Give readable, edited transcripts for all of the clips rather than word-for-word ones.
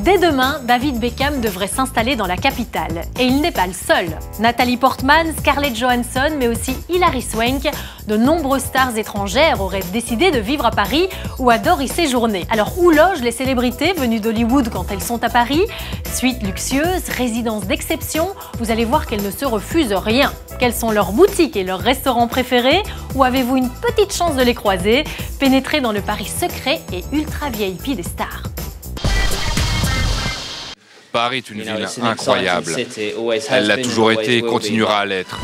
Dès demain, David Beckham devrait s'installer dans la capitale. Et il n'est pas le seul. Natalie Portman, Scarlett Johansson, mais aussi Hilary Swank, de nombreuses stars étrangères auraient décidé de vivre à Paris ou adorent y séjourner. Alors où logent les célébrités venues d'Hollywood quand elles sont à Paris? Suites luxueuses, résidences d'exception, vous allez voir qu'elles ne se refusent rien. Quelles sont leurs boutiques et leurs restaurants préférés? Ou avez-vous une petite chance de les croiser? Pénétrez dans le Paris secret et ultra VIP des stars. Paris est une ville incroyable. Elle l'a toujours été et continuera à l'être.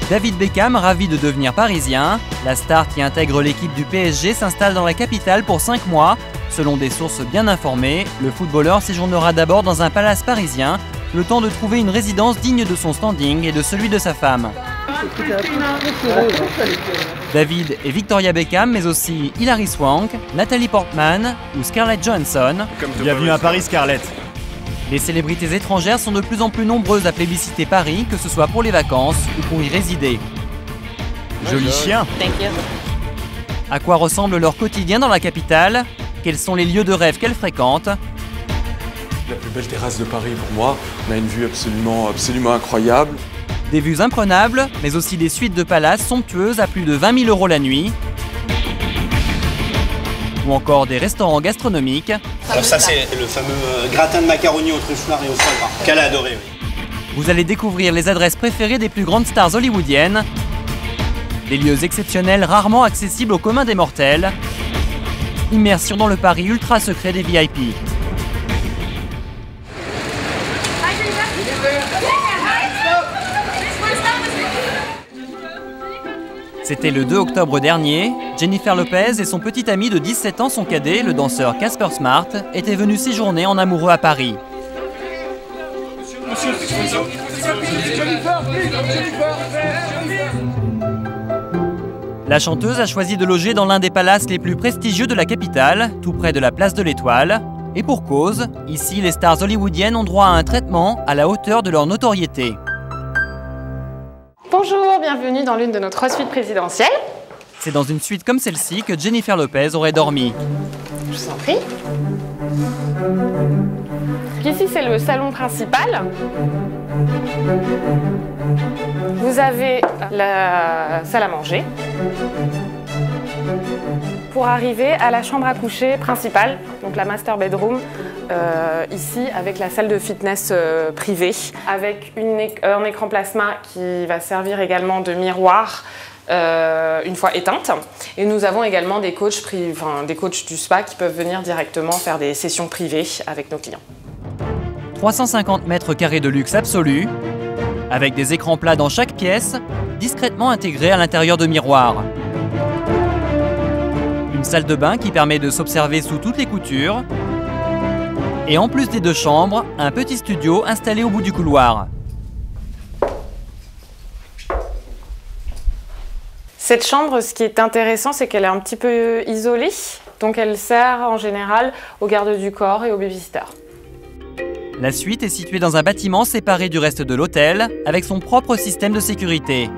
David Beckham, ravi de devenir parisien. La star qui intègre l'équipe du PSG s'installe dans la capitale pour 5 mois. Selon des sources bien informées, le footballeur séjournera d'abord dans un palace parisien, le temps de trouver une résidence digne de son standing et de celui de sa femme. David et Victoria Beckham, mais aussi Hilary Swank, Natalie Portman ou Scarlett Johansson. Bienvenue à Paris, Scarlett. Les célébrités étrangères sont de plus en plus nombreuses à plébisciter Paris, que ce soit pour les vacances ou pour y résider. Joli chien. À quoi ressemble leur quotidien dans la capitale? Quels sont les lieux de rêve qu'elles fréquentent? La plus belle terrasse de Paris pour moi. On a une vue absolument incroyable. Des vues imprenables, mais aussi des suites de palaces somptueuses à plus de 20 000 € la nuit. Ou encore des restaurants gastronomiques. Alors ça c'est le fameux gratin de macaroni au truffe noir et au foie gras, qu'elle a adoré. Oui. Vous allez découvrir les adresses préférées des plus grandes stars hollywoodiennes. Des lieux exceptionnels rarement accessibles au commun des mortels. Immersion dans le Paris ultra secret des VIP. C'était le 2 octobre dernier. Jennifer Lopez et son petit ami de 17 ans, son cadet, le danseur Casper Smart, étaient venus séjourner en amoureux à Paris. La chanteuse a choisi de loger dans l'un des palaces les plus prestigieux de la capitale, tout près de la place de l'Étoile. Et pour cause, ici les stars hollywoodiennes ont droit à un traitement à la hauteur de leur notoriété. Bonjour, bienvenue dans l'une de nos 3 suites présidentielles. C'est dans une suite comme celle-ci que Jennifer Lopez aurait dormi. Je vous en prie. Ici, c'est le salon principal. Vous avez la salle à manger. Pour arriver à la chambre à coucher principale, donc la master bedroom, ici avec la salle de fitness privée, avec un écran plasma qui va servir également de miroir une fois éteinte. Et nous avons également des coachs du spa qui peuvent venir directement faire des sessions privées avec nos clients. 350 mètres carrés de luxe absolu, avec des écrans plats dans chaque pièce, discrètement intégrés à l'intérieur de miroirs. Une salle de bain qui permet de s'observer sous toutes les coutures. Et en plus des 2 chambres, un petit studio installé au bout du couloir. Cette chambre, ce qui est intéressant, c'est qu'elle est un petit peu isolée. Donc elle sert en général aux gardes du corps et aux babysitters. La suite est située dans un bâtiment séparé du reste de l'hôtel, avec son propre système de sécurité.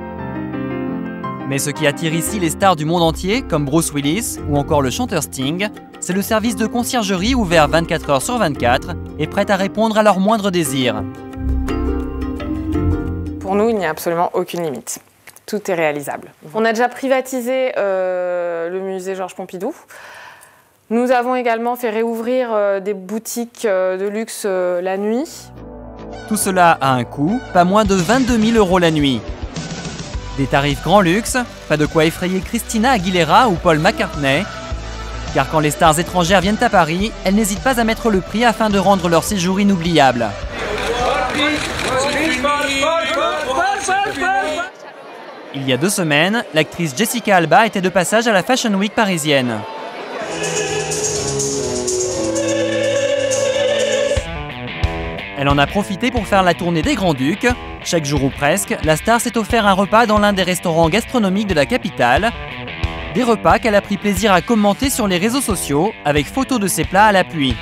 Mais ce qui attire ici les stars du monde entier, comme Bruce Willis ou encore le chanteur Sting, c'est le service de conciergerie ouvert 24 heures sur 24 et prêt à répondre à leurs moindres désirs. Pour nous, il n'y a absolument aucune limite. Tout est réalisable. On a déjà privatisé le musée Georges Pompidou. Nous avons également fait réouvrir des boutiques de luxe la nuit. Tout cela a un coût, pas moins de 22 000 € la nuit. Des tarifs grand luxe, pas de quoi effrayer Christina Aguilera ou Paul McCartney. Car quand les stars étrangères viennent à Paris, elles n'hésitent pas à mettre le prix afin de rendre leur séjour inoubliable. Il y a 2 semaines, l'actrice Jessica Alba était de passage à la Fashion Week parisienne. Elle en a profité pour faire la tournée des Grands-Ducs. Chaque jour ou presque, la star s'est offert un repas dans l'un des restaurants gastronomiques de la capitale. Des repas qu'elle a pris plaisir à commenter sur les réseaux sociaux, avec photos de ses plats à l'appui.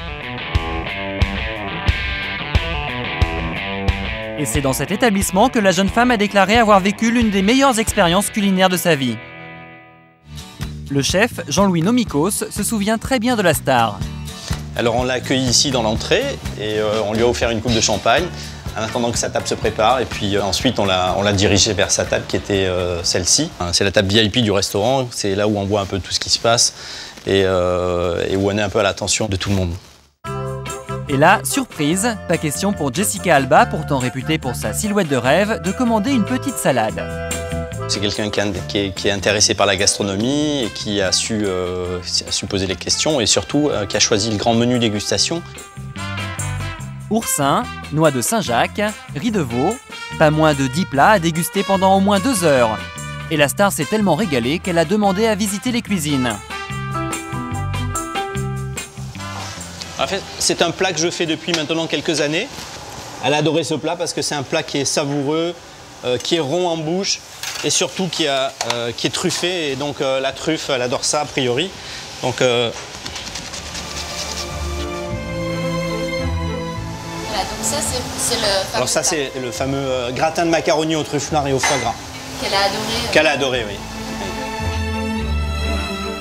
Et c'est dans cet établissement que la jeune femme a déclaré avoir vécu l'une des meilleures expériences culinaires de sa vie. Le chef, Jean-Louis Nomikos, se souvient très bien de la star. Alors on l'a accueilli ici dans l'entrée et on lui a offert une coupe de champagne en attendant que sa table se prépare. Et puis ensuite on l'a dirigé vers sa table qui était celle-ci. C'est la table VIP du restaurant, c'est là où on voit un peu tout ce qui se passe et où on est un peu à l'attention de tout le monde. Et là, surprise, pas question pour Jessica Alba, pourtant réputée pour sa silhouette de rêve, de commander une petite salade. C'est quelqu'un qui est intéressé par la gastronomie et qui a su poser les questions et surtout qui a choisi le grand menu dégustation. Oursin, noix de Saint-Jacques, riz de veau, pas moins de 10 plats à déguster pendant au moins 2 heures. Et la star s'est tellement régalée qu'elle a demandé à visiter les cuisines. En fait, c'est un plat que je fais depuis maintenant quelques années. Elle a adoré ce plat parce que c'est un plat qui est savoureux, qui est rond en bouche et surtout qui est truffé. Et donc la truffe, elle adore ça a priori. Donc, voilà, donc ça c'est le fameux. Alors ça c'est le fameux gratin de macaroni aux truffes noires et au foie gras. Qu'elle a adoré. Qu'elle a adoré, oui.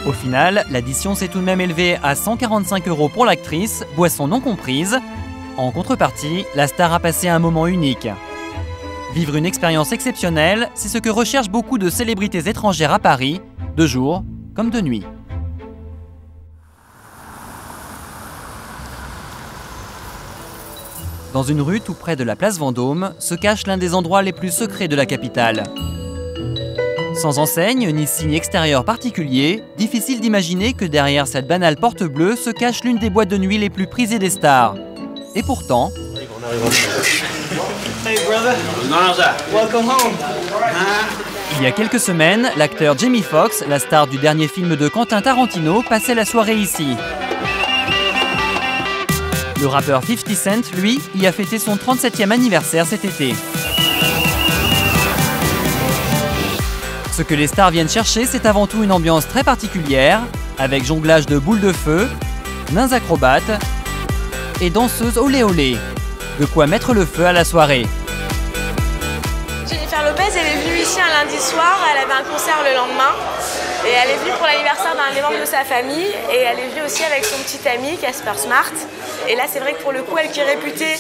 Au final, l'addition s'est tout de même élevée à 145 € pour l'actrice, boisson non comprise. En contrepartie, la star a passé un moment unique. Vivre une expérience exceptionnelle, c'est ce que recherchent beaucoup de célébrités étrangères à Paris, de jour comme de nuit. Dans une rue tout près de la place Vendôme, se cache l'un des endroits les plus secrets de la capitale. Sans enseigne ni signe extérieur particulier, difficile d'imaginer que derrière cette banale porte bleue se cache l'une des boîtes de nuit les plus prisées des stars. Et pourtant... Il y a quelques semaines, l'acteur Jamie Foxx, la star du dernier film de Quentin Tarantino, passait la soirée ici. Le rappeur 50 Cent, lui, y a fêté son 37e anniversaire cet été. Ce que les stars viennent chercher, c'est avant tout une ambiance très particulière, avec jonglage de boules de feu, nains acrobates et danseuses olé olé. De quoi mettre le feu à la soirée. Jennifer Lopez, elle est venue ici un lundi soir, elle avait un concert le lendemain. Et elle est venue pour l'anniversaire d'un des membres de sa famille. Et elle est venue aussi avec son petit ami, Casper Smart. Et là, c'est vrai que pour le coup, elle qui est réputée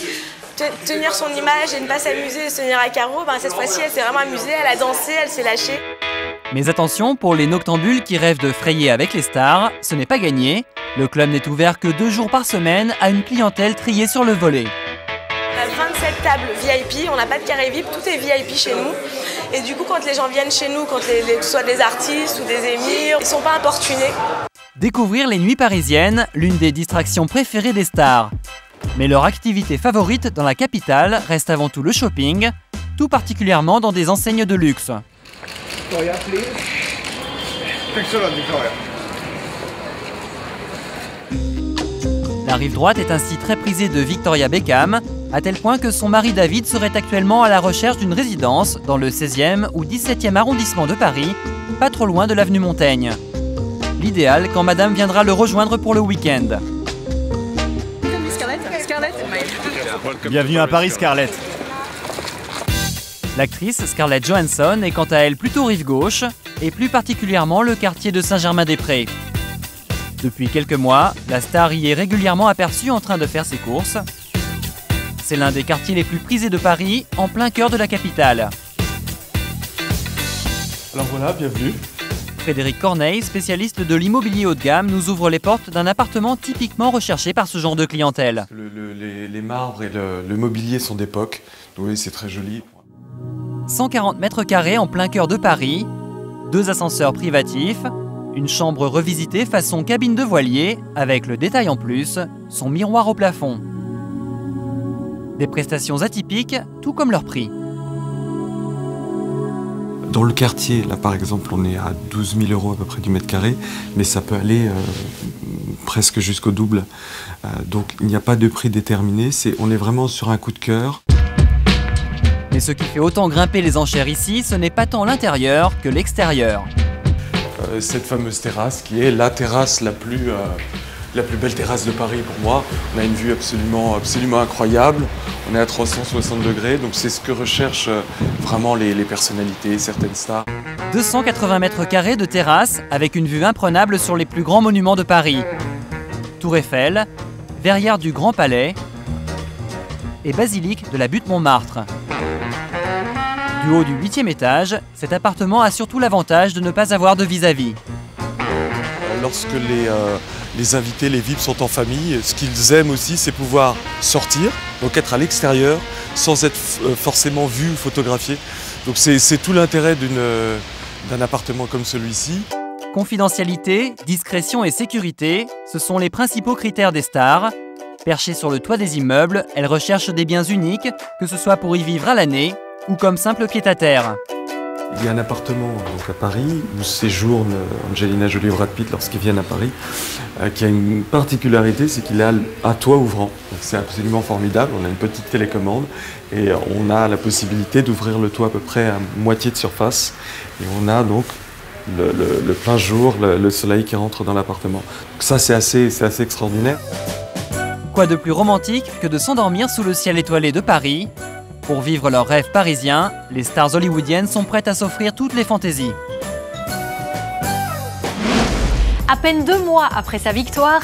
tenir son image et ne pas s'amuser et se tenir à carreau, ben cette fois-ci, elle s'est vraiment amusée, elle a dansé, elle s'est lâchée. Mais attention, pour les noctambules qui rêvent de frayer avec les stars, ce n'est pas gagné. Le club n'est ouvert que 2 jours par semaine à une clientèle triée sur le volet. On a 27 tables VIP, on n'a pas de carré VIP, tout est VIP chez nous. Et du coup, quand les gens viennent chez nous, quand que ce soit des artistes ou des émirs, ils ne sont pas importunés. Découvrir les nuits parisiennes, l'une des distractions préférées des stars. Mais leur activité favorite dans la capitale reste avant tout le shopping, tout particulièrement dans des enseignes de luxe. La rive droite est ainsi très prisée de Victoria Beckham, à tel point que son mari David serait actuellement à la recherche d'une résidence dans le 16e ou 17e arrondissement de Paris, pas trop loin de l'avenue Montaigne. L'idéal quand madame viendra le rejoindre pour le week-end. Bienvenue à Paris, Scarlett. L'actrice Scarlett Johansson est quant à elle plutôt rive gauche, et plus particulièrement le quartier de Saint-Germain-des-Prés. Depuis quelques mois, la star y est régulièrement aperçue en train de faire ses courses. C'est l'un des quartiers les plus prisés de Paris, en plein cœur de la capitale. Alors voilà, bienvenue. Frédéric Corneille, spécialiste de l'immobilier haut de gamme, nous ouvre les portes d'un appartement typiquement recherché par ce genre de clientèle. Les marbres et le mobilier sont d'époque. Oui, c'est très joli. 140 mètres carrés en plein cœur de Paris, 2 ascenseurs privatifs, une chambre revisitée façon cabine de voilier, avec le détail en plus, son miroir au plafond. Des prestations atypiques, tout comme leur prix. Dans le quartier, là par exemple, on est à 12 000 € à peu près du mètre carré, mais ça peut aller presque jusqu'au double. Donc il n'y a pas de prix déterminé, on est vraiment sur un coup de cœur. Mais ce qui fait autant grimper les enchères ici, ce n'est pas tant l'intérieur que l'extérieur. Cette fameuse terrasse qui est la terrasse la plus belle terrasse de Paris pour moi. On a une vue absolument incroyable. On est à 360 degrés, donc c'est ce que recherchent vraiment les personnalités, certaines stars. 280 mètres carrés de terrasse avec une vue imprenable sur les plus grands monuments de Paris. Tour Eiffel, verrière du Grand Palais et basilique de la butte Montmartre. Du haut du 8e étage, cet appartement a surtout l'avantage de ne pas avoir de vis-à-vis. Lorsque les invités, les VIP sont en famille, ce qu'ils aiment aussi, c'est pouvoir sortir, donc être à l'extérieur, sans être forcément vu ou photographié. Donc c'est tout l'intérêt d'un appartement comme celui-ci. Confidentialité, discrétion et sécurité, ce sont les principaux critères des stars. Perchées sur le toit des immeubles, elles recherchent des biens uniques, que ce soit pour y vivre à l'année ou comme simple pied-à-terre. Il y a un appartement donc à Paris où séjourne Angelina Jolie et Brad Pitt lorsqu'ils viennent à Paris, qui a une particularité, c'est qu'il a un toit ouvrant. C'est absolument formidable, on a une petite télécommande et on a la possibilité d'ouvrir le toit à peu près à moitié de surface. Et on a donc le plein jour, le soleil qui rentre dans l'appartement. Ça c'est assez extraordinaire. Quoi de plus romantique que de s'endormir sous le ciel étoilé de Paris? Pour vivre leurs rêves parisiens, les stars hollywoodiennes sont prêtes à s'offrir toutes les fantaisies. À peine 2 mois après sa victoire,